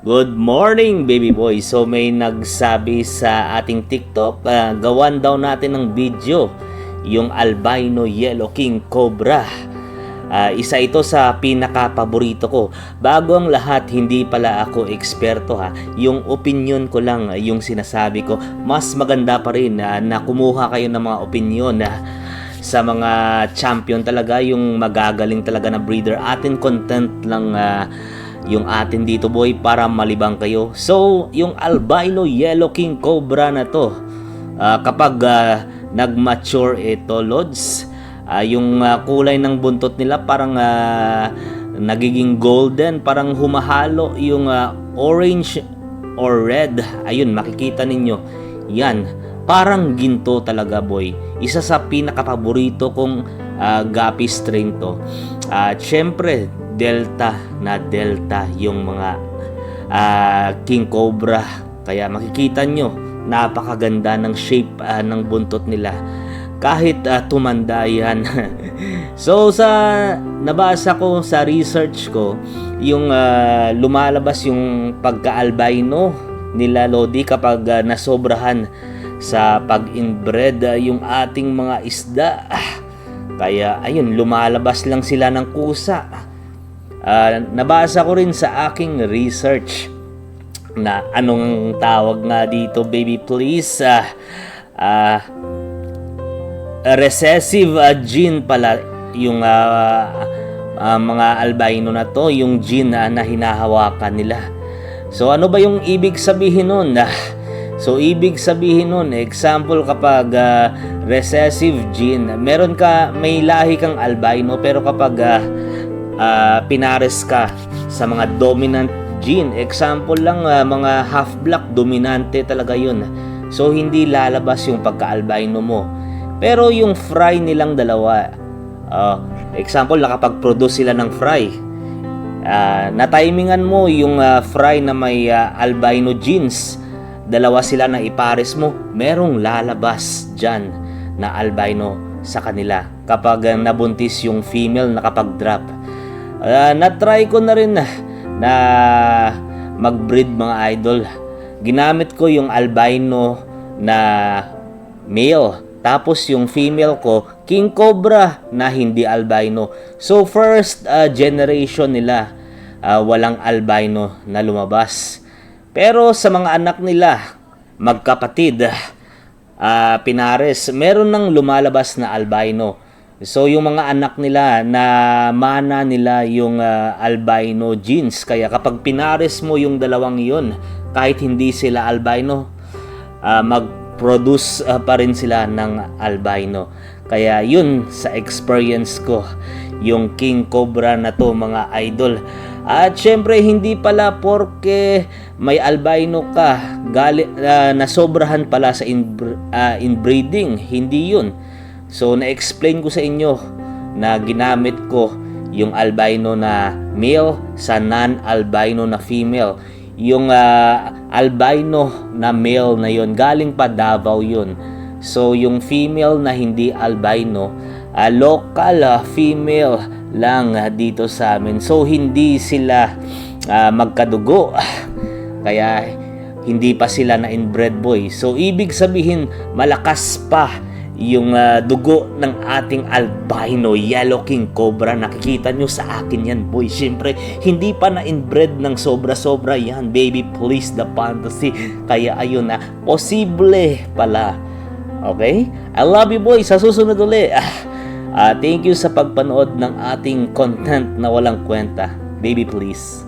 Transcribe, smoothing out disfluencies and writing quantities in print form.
Good morning, baby boy. So may nagsabi sa ating TikTok, gawan daw natin ng video yung albino yellow king cobra. Isa ito sa pinaka-paborito ko. Bago ang lahat, hindi pala ako eksperto ha. Yung opinion ko lang yung sinasabi ko. Mas maganda pa rin na kumuha kayo ng mga opinion sa mga champion talaga, yung magagaling talaga na breeder. Atin content lang yung atin dito boy para malibang kayo. So yung albino yellow king cobra na to, kapag nag-mature ito lods, yung kulay ng buntot nila parang nagiging golden, parang humahalo yung orange or red. Ayun, makikita ninyo yan, parang ginto talaga boy. Isa sa pinakapaborito kong guppy strain to. Syempre delta yung mga king cobra, kaya makikita nyo napakaganda ng shape ng buntot nila kahit tumanda yan. So sa nabasa ko sa research ko, yung lumalabas yung pagka-albino nila Lodi kapag nasobrahan sa pag-inbred yung ating mga isda. Kaya ayun, lumalabas lang sila ng kusa. Nabasa ko rin sa aking research na anong tawag nga dito baby please, recessive gene pala yung mga albino na to, yung gene na hinahawakan nila. So ano ba yung ibig sabihin nun? So ibig sabihin nun, example kapag recessive gene, may lahi kang albino, pero kapag pinares ka sa mga dominant gene, example lang mga half black, dominante talaga yun. So hindi lalabas yung pagka-albino mo. Pero yung fry nilang dalawa, example, nakapag-produce sila ng fry, na-timingan mo yung fry na may albino genes, dalawa sila na ipares mo, merong lalabas dyan na albino sa kanila kapag nabuntis yung female nakapag-drop. Na-try ko na rin na mag-breed mga idol. Ginamit ko yung albino na male, tapos yung female ko, king cobra na hindi albino. So first generation nila, walang albino na lumabas. Pero sa mga anak nila, magkapatid, pinares, meron nang lumalabas na albino. So yung mga anak nila, na mana nila yung albino genes. Kaya kapag pinares mo yung dalawang yun, kahit hindi sila albino, mag-produce pa rin sila ng albino. Kaya yun sa experience ko, yung king cobra na to mga idol. At syempre hindi pala porke may albino ka nasobrahan pala sa inbreeding, hindi yun. So na-explain ko sa inyo na ginamit ko yung albino na male sa non-albino na female. Yung albino na male na yon, galing pa Davao yun. So yung female na hindi albino, local female lang dito sa amin. So hindi sila magkadugo, kaya hindi pa sila na inbred boy. So ibig sabihin malakas pa yung dugo ng ating albino yellow king cobra. Nakikita nyo sa akin yan boy. Siyempre hindi pa na inbred ng sobra-sobra yan baby please, the fantasy. Kaya ayun na, posible pala. Okay, I love you boy. Sa susunod ulit, thank you sa pagpanood ng ating content na walang kwenta baby please.